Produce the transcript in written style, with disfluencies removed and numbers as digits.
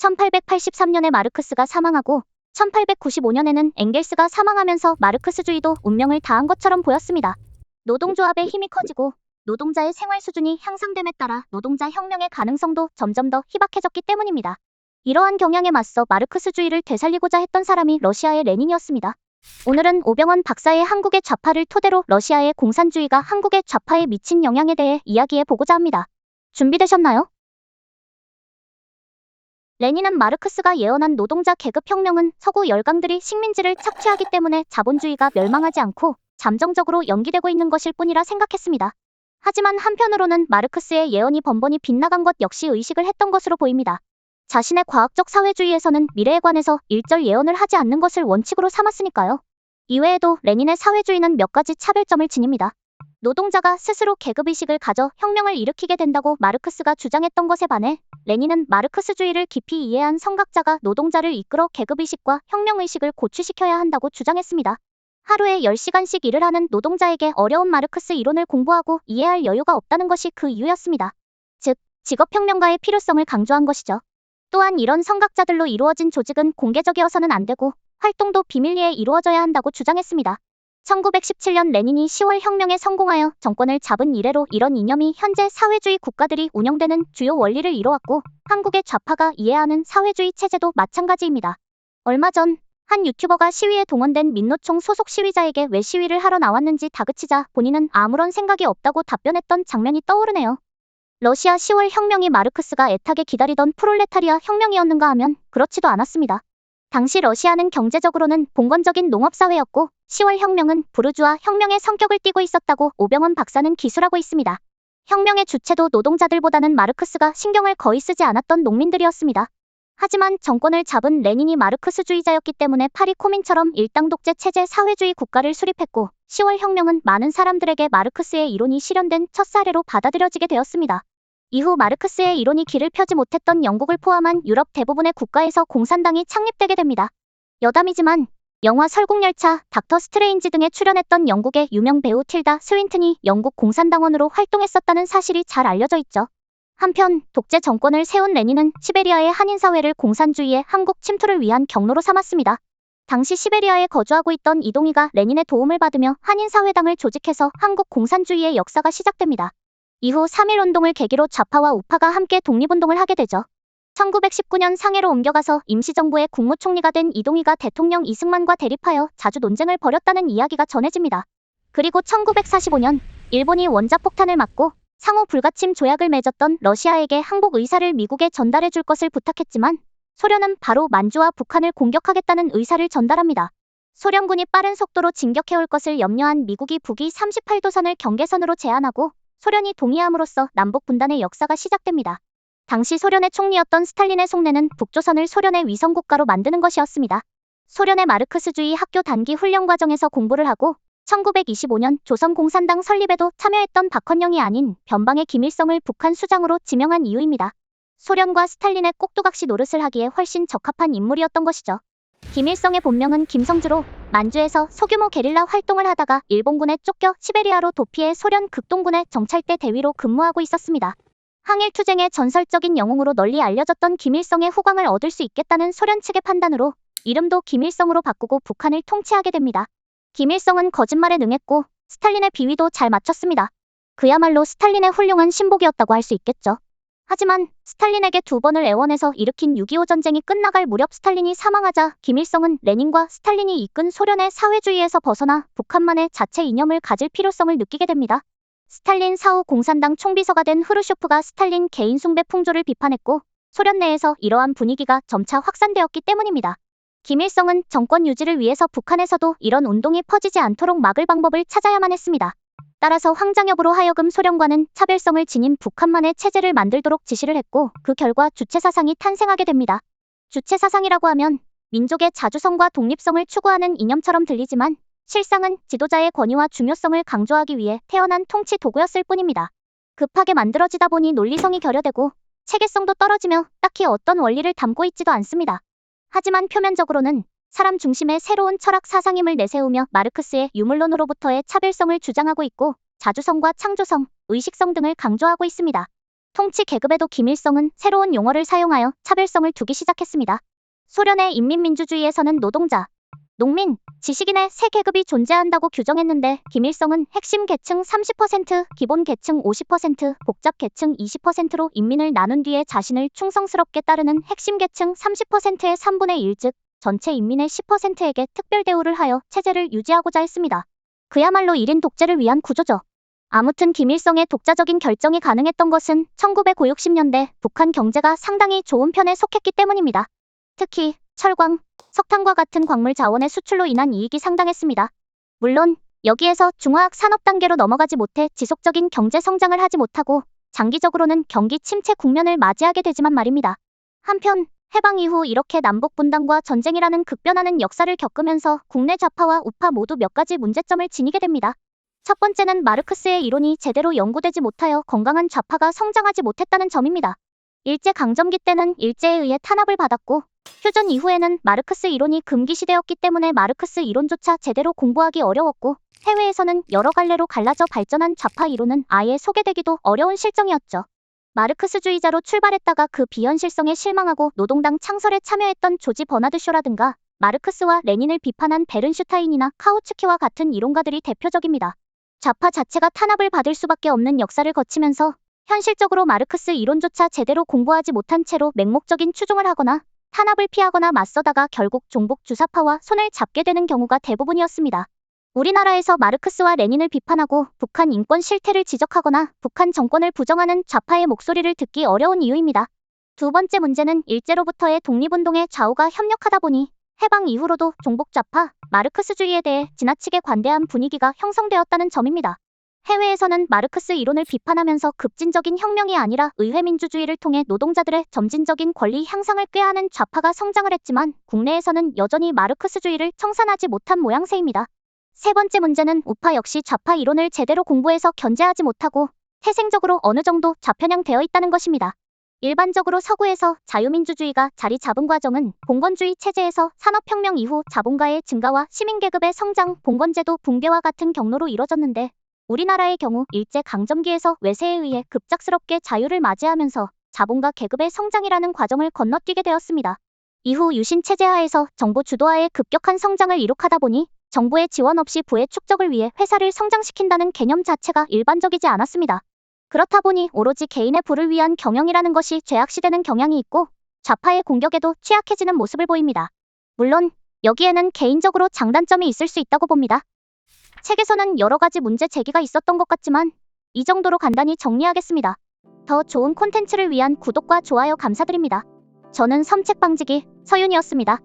1883년에 마르크스가 사망하고 1895년에는 엥겔스가 사망하면서 마르크스주의도 운명을 다한 것처럼 보였습니다. 노동조합의 힘이 커지고 노동자의 생활 수준이 향상됨에 따라 노동자 혁명의 가능성도 점점 더 희박해졌기 때문입니다. 이러한 경향에 맞서 마르크스주의를 되살리고자 했던 사람이 러시아의 레닌이었습니다. 오늘은 오병헌 박사의 한국의 좌파를 토대로 러시아의 공산주의가 한국의 좌파에 미친 영향에 대해 이야기해 보고자 합니다. 준비되셨나요? 레닌은 마르크스가 예언한 노동자 계급혁명은 서구 열강들이 식민지를 착취하기 때문에 자본주의가 멸망하지 않고 잠정적으로 연기되고 있는 것일 뿐이라 생각했습니다. 하지만 한편으로는 마르크스의 예언이 번번이 빗나간 것 역시 의식을 했던 것으로 보입니다. 자신의 과학적 사회주의에서는 미래에 관해서 일절 예언을 하지 않는 것을 원칙으로 삼았으니까요. 이외에도 레닌의 사회주의는 몇 가지 차별점을 지닙니다. 노동자가 스스로 계급의식을 가져 혁명을 일으키게 된다고 마르크스가 주장했던 것에 반해 레닌은 마르크스주의를 깊이 이해한 선각자가 노동자를 이끌어 계급의식과 혁명의식을 고취시켜야 한다고 주장했습니다. 하루에 10시간씩 일을 하는 노동자에게 어려운 마르크스 이론을 공부하고 이해할 여유가 없다는 것이 그 이유였습니다. 즉, 직업혁명가의 필요성을 강조한 것이죠. 또한 이런 선각자들로 이루어진 조직은 공개적이어서는 안 되고 활동도 비밀리에 이루어져야 한다고 주장했습니다. 1917년 레닌이 10월 혁명에 성공하여 정권을 잡은 이래로 이런 이념이 현재 사회주의 국가들이 운영되는 주요 원리를 이뤄왔고 한국의 좌파가 이해하는 사회주의 체제도 마찬가지입니다. 얼마 전 한 유튜버가 시위에 동원된 민노총 소속 시위자에게 왜 시위를 하러 나왔는지 다그치자 본인은 아무런 생각이 없다고 답변했던 장면이 떠오르네요. 러시아 10월 혁명이 마르크스가 애타게 기다리던 프롤레타리아 혁명이었는가 하면 그렇지도 않았습니다. 당시 러시아는 경제적으로는 봉건적인 농업사회였고 10월 혁명은 부르주아 혁명의 성격을 띠고 있었다고 오병헌 박사는 기술하고 있습니다. 혁명의 주체도 노동자들보다는 마르크스가 신경을 거의 쓰지 않았던 농민들이었습니다. 하지만 정권을 잡은 레닌이 마르크스주의자였기 때문에 파리 코민처럼 일당 독재 체제 사회주의 국가를 수립했고 10월 혁명은 많은 사람들에게 마르크스의 이론이 실현된 첫 사례로 받아들여지게 되었습니다. 이후 마르크스의 이론이 길을 펴지 못했던 영국을 포함한 유럽 대부분의 국가에서 공산당이 창립되게 됩니다. 여담이지만 영화 설국열차, 닥터 스트레인지 등에 출연했던 영국의 유명 배우 틸다 스윈튼이 영국 공산당원으로 활동했었다는 사실이 잘 알려져 있죠. 한편 독재 정권을 세운 레닌은 시베리아의 한인사회를 공산주의의 한국 침투를 위한 경로로 삼았습니다. 당시 시베리아에 거주하고 있던 이동희가 레닌의 도움을 받으며 한인사회당을 조직해서 한국 공산주의의 역사가 시작됩니다. 이후 3.1운동을 계기로 좌파와 우파가 함께 독립운동을 하게 되죠. 1919년 상해로 옮겨가서 임시정부의 국무총리가 된 이동희가 대통령 이승만과 대립하여 자주 논쟁을 벌였다는 이야기가 전해집니다. 그리고 1945년 일본이 원자폭탄을 맞고 상호 불가침 조약을 맺었던 러시아에게 항복 의사를 미국에 전달해 줄 것을 부탁했지만 소련은 바로 만주와 북한을 공격하겠다는 의사를 전달합니다. 소련군이 빠른 속도로 진격해올 것을 염려한 미국이 북위 38도선을 경계선으로 제안하고 소련이 동의함으로써 남북 분단의 역사가 시작됩니다. 당시 소련의 총리였던 스탈린의 속내는 북조선을 소련의 위성국가로 만드는 것이었습니다. 소련의 마르크스주의 학교 단기 훈련 과정에서 공부를 하고 1925년 조선공산당 설립에도 참여했던 박헌영이 아닌 변방의 김일성을 북한 수장으로 지명한 이유입니다. 소련과 스탈린의 꼭두각시 노릇을 하기에 훨씬 적합한 인물이었던 것이죠. 김일성의 본명은 김성주로 만주에서 소규모 게릴라 활동을 하다가 일본군에 쫓겨 시베리아로 도피해 소련 극동군의 정찰대 대위로 근무하고 있었습니다. 항일투쟁의 전설적인 영웅으로 널리 알려졌던 김일성의 후광을 얻을 수 있겠다는 소련 측의 판단으로 이름도 김일성으로 바꾸고 북한을 통치하게 됩니다. 김일성은 거짓말에 능했고 스탈린의 비위도 잘 맞췄습니다. 그야말로 스탈린의 훌륭한 신복이었다고 할 수 있겠죠. 하지만 스탈린에게 2번을 애원해서 일으킨 6.25 전쟁이 끝나갈 무렵 스탈린이 사망하자 김일성은 레닌과 스탈린이 이끈 소련의 사회주의에서 벗어나 북한만의 자체 이념을 가질 필요성을 느끼게 됩니다. 스탈린 사후 공산당 총비서가 된 흐루쇼프가 스탈린 개인 숭배 풍조를 비판했고 소련 내에서 이러한 분위기가 점차 확산되었기 때문입니다. 김일성은 정권 유지를 위해서 북한에서도 이런 운동이 퍼지지 않도록 막을 방법을 찾아야만 했습니다. 따라서 황장엽으로 하여금 소련과는 차별성을 지닌 북한만의 체제를 만들도록 지시를 했고 그 결과 주체사상이 탄생하게 됩니다. 주체사상이라고 하면 민족의 자주성과 독립성을 추구하는 이념처럼 들리지만 실상은 지도자의 권위와 중요성을 강조하기 위해 태어난 통치 도구였을 뿐입니다. 급하게 만들어지다 보니 논리성이 결여되고 체계성도 떨어지며 딱히 어떤 원리를 담고 있지도 않습니다. 하지만 표면적으로는 사람 중심의 새로운 철학 사상임을 내세우며 마르크스의 유물론으로부터의 차별성을 주장하고 있고 자주성과 창조성, 의식성 등을 강조하고 있습니다. 통치 계급에도 김일성은 새로운 용어를 사용하여 차별성을 두기 시작했습니다. 소련의 인민민주주의에서는 노동자, 농민, 지식인의 세 계급이 존재한다고 규정했는데 김일성은 핵심 계층 30%, 기본 계층 50%, 복잡 계층 20%로 인민을 나눈 뒤에 자신을 충성스럽게 따르는 핵심 계층 30%의 3분의 1, 즉 전체 인민의 10%에게 특별 대우를 하여 체제를 유지하고자 했습니다. 그야말로 1인 독재를 위한 구조죠. 아무튼 김일성의 독자적인 결정이 가능했던 것은 1960년대 북한 경제가 상당히 좋은 편에 속했기 때문입니다. 특히 철광, 석탄과 같은 광물 자원의 수출로 인한 이익이 상당했습니다. 물론 여기에서 중화학 산업 단계로 넘어가지 못해 지속적인 경제 성장을 하지 못하고 장기적으로는 경기 침체 국면을 맞이하게 되지만 말입니다. 한편 해방 이후 이렇게 남북 분단과 전쟁이라는 급변하는 역사를 겪으면서 국내 좌파와 우파 모두 몇 가지 문제점을 지니게 됩니다. 첫 번째는 마르크스의 이론이 제대로 연구되지 못하여 건강한 좌파가 성장하지 못했다는 점입니다. 일제강점기 때는 일제에 의해 탄압을 받았고 휴전 이후에는 마르크스 이론이 금기시되었기 때문에 마르크스 이론조차 제대로 공부하기 어려웠고 해외에서는 여러 갈래로 갈라져 발전한 좌파 이론은 아예 소개되기도 어려운 실정이었죠. 마르크스주의자로 출발했다가 그 비현실성에 실망하고 노동당 창설에 참여했던 조지 버나드 쇼라든가 마르크스와 레닌을 비판한 베른슈타인이나 카우츠키와 같은 이론가들이 대표적입니다. 좌파 자체가 탄압을 받을 수밖에 없는 역사를 거치면서 현실적으로 마르크스 이론조차 제대로 공부하지 못한 채로 맹목적인 추종을 하거나 탄압을 피하거나 맞서다가 결국 종북 주사파와 손을 잡게 되는 경우가 대부분이었습니다. 우리나라에서 마르크스와 레닌을 비판하고 북한 인권 실태를 지적하거나 북한 정권을 부정하는 좌파의 목소리를 듣기 어려운 이유입니다. 두 번째 문제는 일제로부터의 독립운동에 좌우가 협력하다 보니 해방 이후로도 종북 좌파, 마르크스주의에 대해 지나치게 관대한 분위기가 형성되었다는 점입니다. 해외에서는 마르크스 이론을 비판하면서 급진적인 혁명이 아니라 의회민주주의를 통해 노동자들의 점진적인 권리 향상을 꾀하는 좌파가 성장을 했지만 국내에서는 여전히 마르크스주의를 청산하지 못한 모양새입니다. 세 번째 문제는 우파 역시 좌파 이론을 제대로 공부해서 견제하지 못하고 태생적으로 어느 정도 좌편향되어 있다는 것입니다. 일반적으로 서구에서 자유민주주의가 자리 잡은 과정은 봉건주의 체제에서 산업혁명 이후 자본가의 증가와 시민계급의 성장, 봉건제도 붕괴와 같은 경로로 이뤄졌는데 우리나라의 경우 일제강점기에서 외세에 의해 급작스럽게 자유를 맞이하면서 자본가 계급의 성장이라는 과정을 건너뛰게 되었습니다. 이후 유신체제 하에서 정부 주도하에 급격한 성장을 이룩하다 보니 정부의 지원 없이 부의 축적을 위해 회사를 성장시킨다는 개념 자체가 일반적이지 않았습니다. 그렇다 보니 오로지 개인의 부를 위한 경영이라는 것이 죄악시되는 경향이 있고 좌파의 공격에도 취약해지는 모습을 보입니다. 물론 여기에는 개인적으로 장단점이 있을 수 있다고 봅니다. 책에서는 여러 가지 문제 제기가 있었던 것 같지만 이 정도로 간단히 정리하겠습니다. 더 좋은 콘텐츠를 위한 구독과 좋아요 감사드립니다. 저는 섬책방지기 서윤이었습니다.